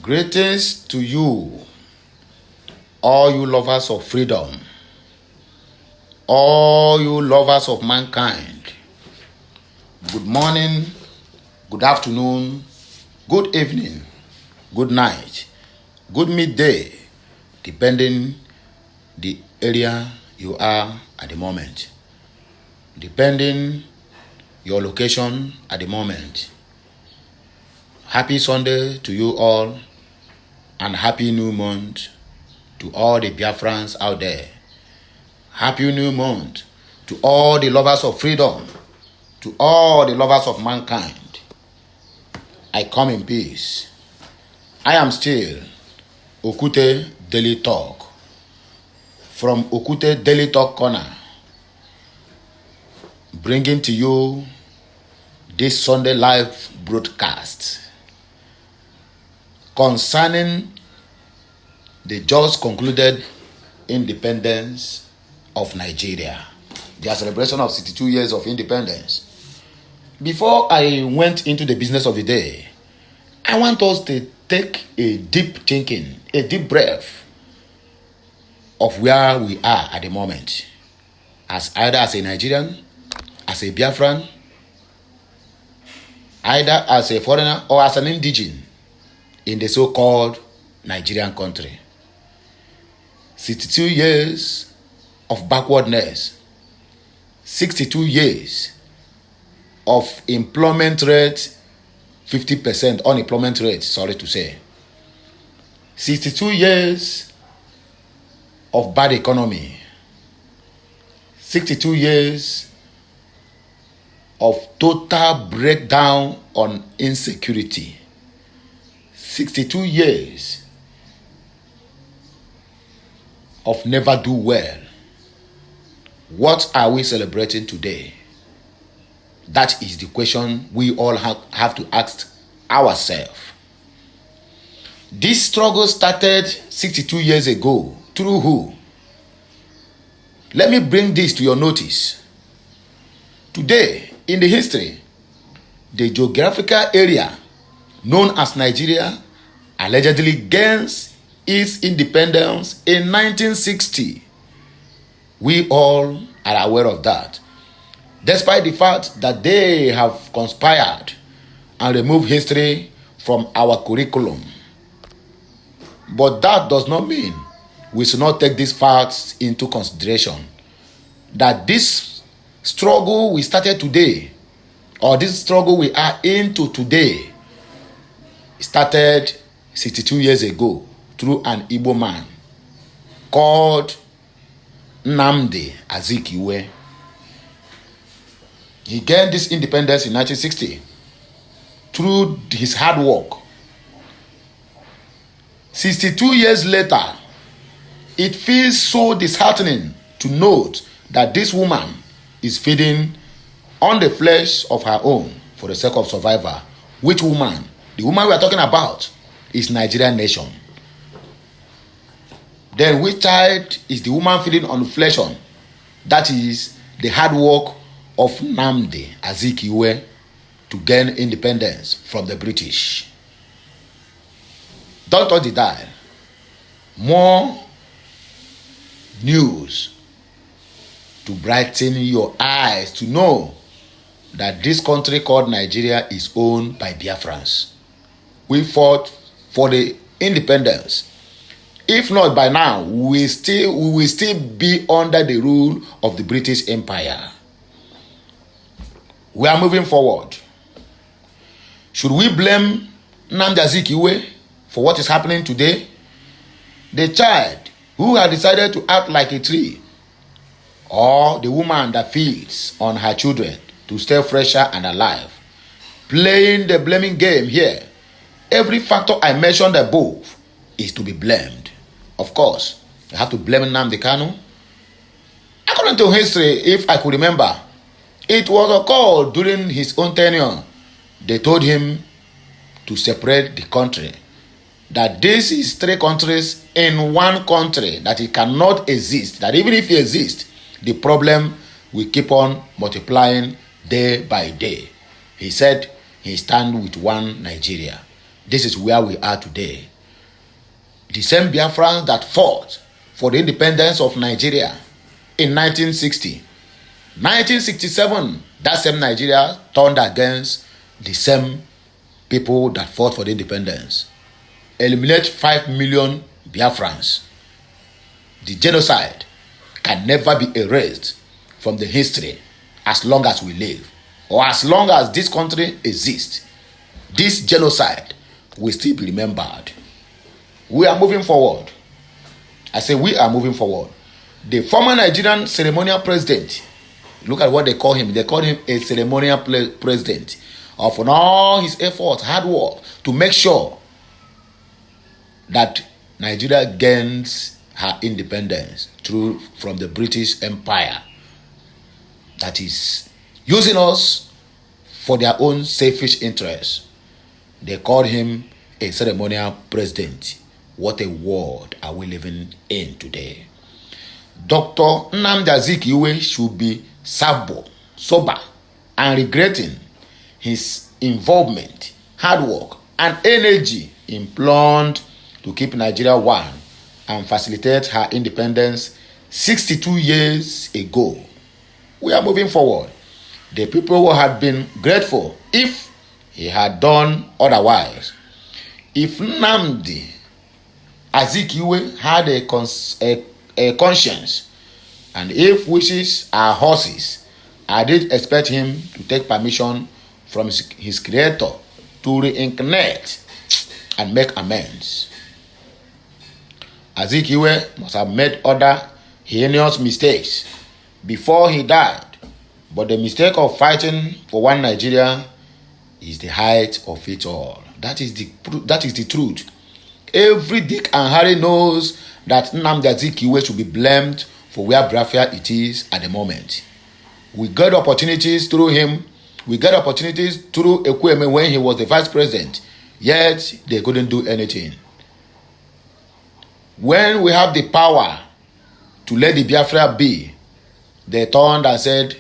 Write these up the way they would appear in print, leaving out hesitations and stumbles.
Greetings to you, all you lovers of freedom, all you lovers of mankind. Good morning, good afternoon, good evening, good night, good midday, depending the area you are at the moment, depending your location at the moment. Happy Sunday to you all, and happy new month to all the Biafrans out there. Happy new month to all the lovers of freedom, to all the lovers of mankind. I come in peace. I am still Okute Daily Talk, from Okute Daily Talk Corner, bringing to you this Sunday live broadcast concerning the just concluded independence of Nigeria, their celebration of 62 years of independence. Before I went into the business of the day, I want us to take a deep thinking, a deep breath of where we are at the moment, as either as a Nigerian, as a Biafran, either as a foreigner or as an indigene in the so-called Nigerian country. 62 years of backwardness, 62 years of employment rate, 50% unemployment rate, 62 years of bad economy, 62 years of total breakdown on insecurity, 62 years of never do well. What are we celebrating today? That is the question we all have to ask ourselves. This struggle started 62 years ago. Through who? Let me bring this to your notice. Today, in the history, the geographical area known as Nigeria allegedly gains its independence in 1960. We all are aware of that, despite the fact that they have conspired and removed history from our curriculum. But that does not mean we should not take these facts into consideration, that this struggle we started today, or this struggle we are into today, started 62 years ago through an Igbo man called Nnamdi Azikiwe. He gained this independence in 1960 through his hard work. 62 years later, it feels so disheartening to note that this woman is feeding on the flesh of her own for the sake of survival. Which woman? The woman we are talking about is Nigerian nation. Then which child is the woman feeding on the flesh on? That is the hard work of Nnamdi Azikiwe to gain independence from the British. Don't touch the dial. More news to brighten your eyes, to know that this country called Nigeria is owned by Biafrans. We fought for the independence. If not by now, we will still be under the rule of the British Empire. We are moving forward. Should we blame Nnamdi Azikiwe for what is happening today? The child who has decided to act like a tree, or the woman that feeds on her children to stay fresher and alive, playing the blaming game here. Every factor I mentioned above is to be blamed. Of course, you have to blame Nnamdi Kanu. According to history, if I could remember, it was a call during his own tenure. They told him to separate the country, that this is three countries in one country, that it cannot exist, that even if it exists, the problem will keep on multiplying day by day. He said he stand with one Nigeria. This is where we are today. The same Biafrans that fought for the independence of Nigeria in 1960. 1967, that same Nigeria turned against the same people that fought for the independence. Eliminate 5 million Biafrans. The genocide can never be erased from the history as long as we live, or as long as this country exists. This genocide will still be remembered. We are moving forward. I say we are moving forward. The former Nigerian ceremonial president, look at what they call him. They call him a ceremonial president of all his efforts, hard work to make sure that Nigeria gains her independence from the British Empire that is using us for their own selfish interests. They called him a ceremonial president. What a world are we living in today? Dr. Nnamdi Azikiwe should be sober and regretting his involvement, hard work, and energy employed to keep Nigeria one and facilitate her independence 62 years ago. We are moving forward. The people who had been grateful if he had done otherwise. If Nnamdi Azikiwe had a conscience, and if wishes are horses, I did expect him to take permission from his creator to reincarnate and make amends. Azikiwe must have made other heinous mistakes before he died, but the mistake of fighting for one Nigeria is the height of it all. That is the truth. Every Dick and Harry knows that Nnamdi Azikiwe should be blamed for where Biafra it is at the moment. We got opportunities through him. We got opportunities through Ekweme when he was the vice president. Yet they couldn't do anything. When we have the power to let the Biafra be, they turned and said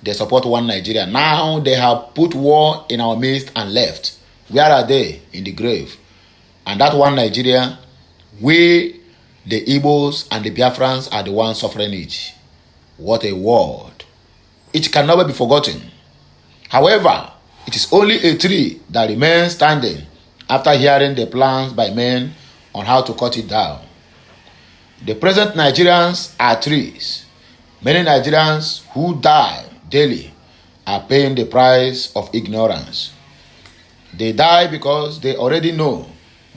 they support one Nigeria. Now they have put war in our midst and left. Where are they? In the grave. And that one Nigeria, we, the Igbos and the Biafrans are the ones suffering it. What a word. It can never be forgotten. However, it is only a tree that remains standing after hearing the plans by men on how to cut it down. The present Nigerians are trees. Many Nigerians who die daily are paying the price of ignorance. They die because they already know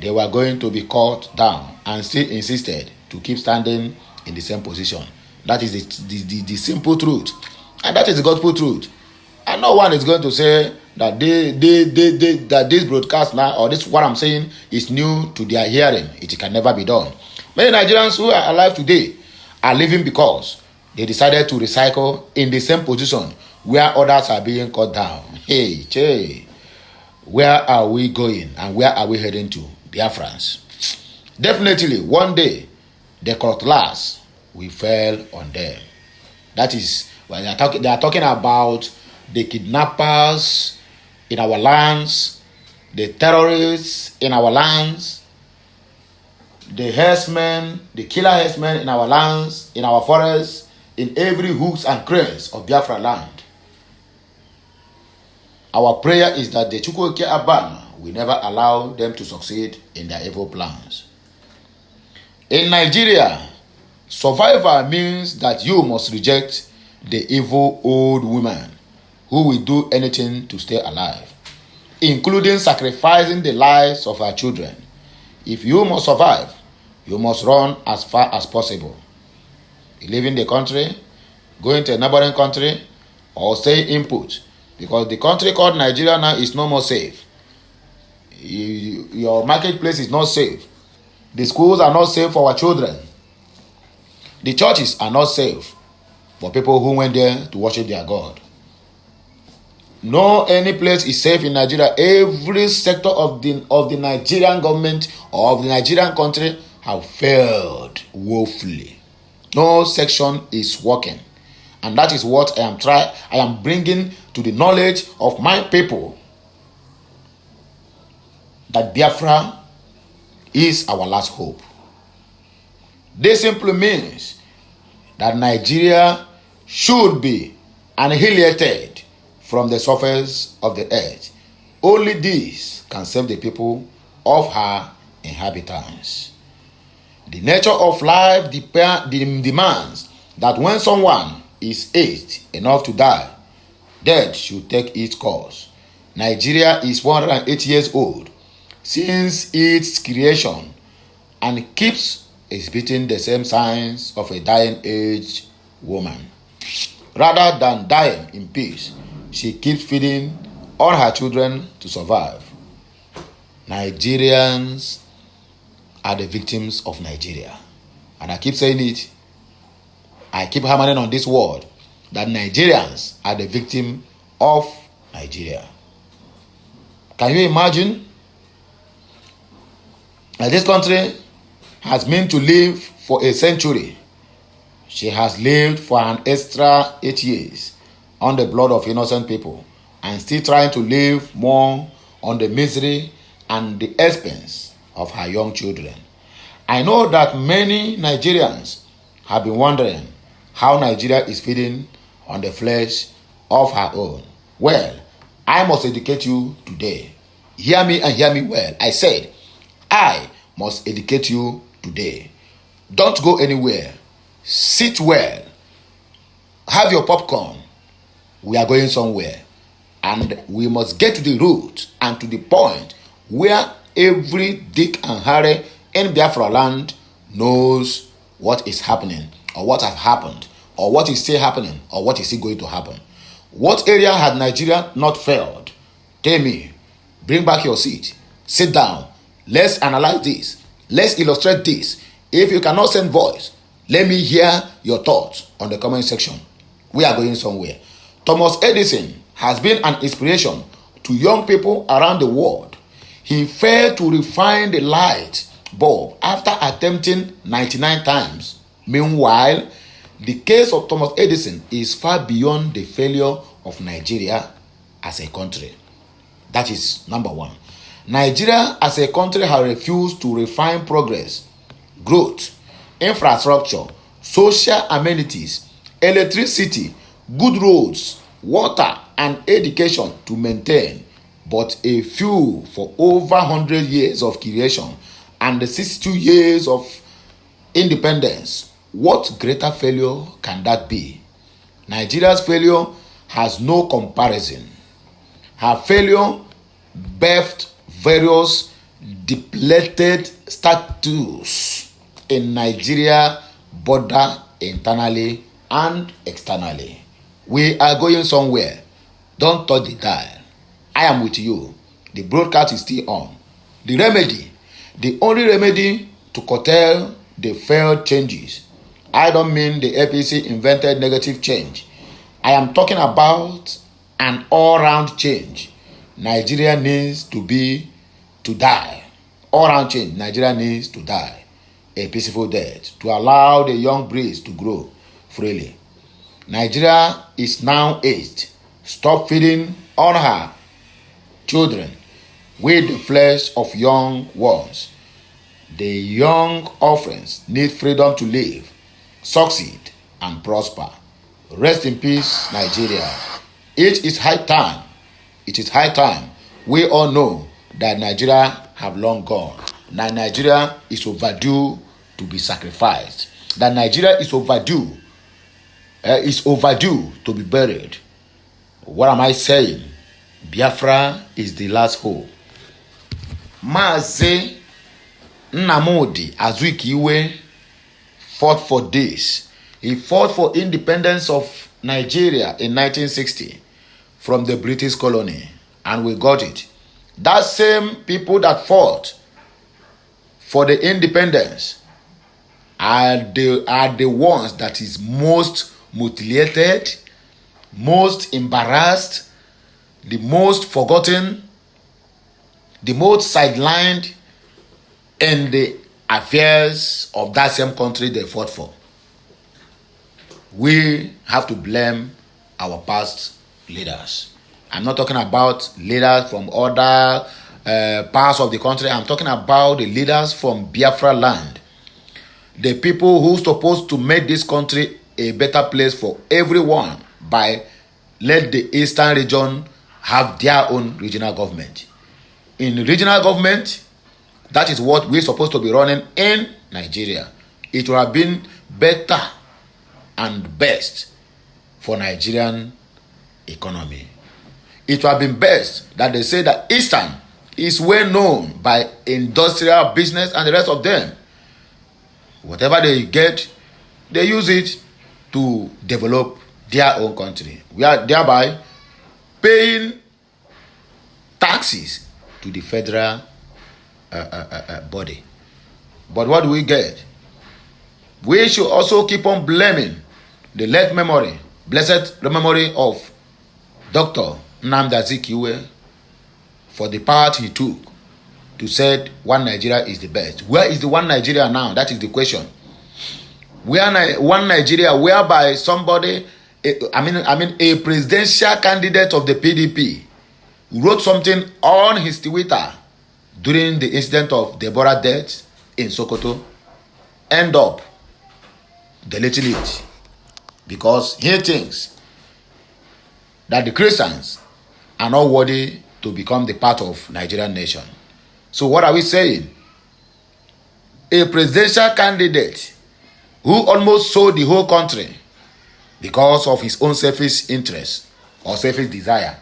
they were going to be cut down and still insisted to keep standing in the same position. That is the simple truth. And that is the gospel truth. And no one is going to say that that this broadcast now, or this what I'm saying, is new to their hearing. It can never be done. Many Nigerians who are alive today are living because they decided to recycle in the same position where others are being cut down. Hey, where are we going and where are we heading to? Biafrans. Definitely, one day, the cutlass will fall on them. That is when they are talking about the kidnappers in our lands, the terrorists in our lands, the herdsmen, the killer herdsmen in our lands, in our forests, in every hooks and cranes of Biafra land. Our prayer is that the Chukwueke Abana will never allow them to succeed in their evil plans. In Nigeria, survival means that you must reject the evil old woman who will do anything to stay alive, including sacrificing the lives of her children. If you must survive, you must run as far as possible. Leaving the country, going to a neighboring country, or stay input, because the country called Nigeria now is no more safe. Your marketplace is not safe. The schools are not safe for our children. The churches are not safe for people who went there to worship their God. No any place is safe in Nigeria. Every sector of the Nigerian government or of the Nigerian country have failed woefully. No section is working. And that is what I am bringing to the knowledge of my people. that Biafra is our last hope. This simply means that Nigeria should be annihilated from the surface of the earth. Only this can save the people of her inhabitants. The nature of life demands that when someone is aged enough to die, death should take its course. Nigeria is 108 years old since its creation and keeps exhibiting the same signs of a dying aged woman. Rather than dying in peace, she keeps feeding on her children to survive. Nigerians are the victims of Nigeria. And I keep saying it. I keep hammering on this word that Nigerians are the victim of Nigeria. Can you imagine that this country has been to live for a century? She has lived for an extra 8 years on the blood of innocent people and still trying to live more on the misery and the expense of her young children. I know that many Nigerians have been wondering how Nigeria is feeding on the flesh of her own. Well, I must educate you today. Hear me and hear me well. I said, I must educate you today. Don't go anywhere. Sit well. Have your popcorn. We are going somewhere. And we must get to the root and to the point where every Dick and Harry in Biafra land knows what is happening, or what has happened, or what is still happening, or what is still going to happen. What area had Nigeria not failed? Tell me. Bring back your seat. Sit down. Let's analyze this. Let's illustrate this. If you cannot send voice, let me hear your thoughts on the comment section. We are going somewhere. Thomas Edison has been an inspiration to young people around the world. He failed to refine the light bulb after attempting 99 times. Meanwhile, the case of Thomas Edison is far beyond the failure of Nigeria as a country. That is number one. Nigeria as a country has refused to refine progress, growth, infrastructure, social amenities, electricity, good roads, water, and education to maintain but a few for over 100 years of creation and the 62 years of independence. What greater failure can that be? Nigeria's failure has no comparison. Her failure birthed various depleted status in Nigeria, border internally and externally. We are going somewhere. Don't touch the dial. I am with you. The broadcast is still on. The remedy, the only remedy to curtail the failed changes. I don't mean the APC invented negative change. I am talking about an all-round change. Nigeria needs to die. All-round change. Nigeria needs to die. A peaceful death to allow the young breeze to grow freely. Nigeria is now aged. Stop feeding on her children with the flesh of young ones. The young orphans need freedom to live, succeed, and prosper. Rest in peace, Nigeria. It is high time. It is high time. We all know that Nigeria have long gone. That Nigeria is overdue to be sacrificed. That Nigeria is overdue. To be buried. What am I saying? Biafra is the last hope. Maazị Nnamdi Azikiwe fought for this. He fought for independence of Nigeria in 1960 from the British colony, and we got it. That same people that fought for the independence are the ones that is most mutilated, most embarrassed, the most forgotten, the most sidelined in the affairs of that same country they fought for. We have to blame our past leaders. I'm not talking about leaders from other parts of the country. I'm talking about the leaders from Biafra land. The people who supposed to make this country a better place for everyone by let the eastern region have their own regional government. In regional government, that is what we're supposed to be running in Nigeria. It would have been better and best for Nigerian economy. It would have been best that they say that Eastern is well known by industrial business and the rest of them. Whatever they get, they use it to develop their own country. We are thereby paying taxes to the federal body. But what do we get? We should also keep on blaming the blessed memory of Dr. Nnamdi Azikiwe for the part he took to say one Nigeria is the best. Where is the one Nigeria now? That is the question. One Nigeria whereby somebody, a presidential candidate of the PDP wrote something on his Twitter during the incident of Deborah death in Sokoto, end up deleting it because he thinks that the Christians are not worthy to become the part of Nigerian nation. So what are we saying? A presidential candidate who almost sold the whole country because of his own selfish interest or selfish desire.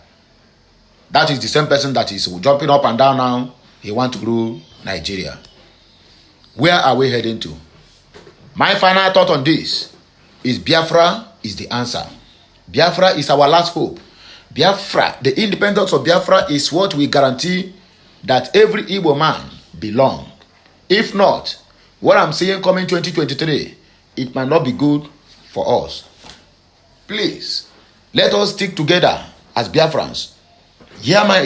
That is the same person that is jumping up and down now. He wants to rule Nigeria. Where are we heading to? My final thought on this is Biafra is the answer. Biafra is our last hope. Biafra, the independence of Biafra is what we guarantee that every Igbo man belong. If not, what I'm seeing coming 2023, it might not be good for us. Please, let us stick together as Biafrans. Hear my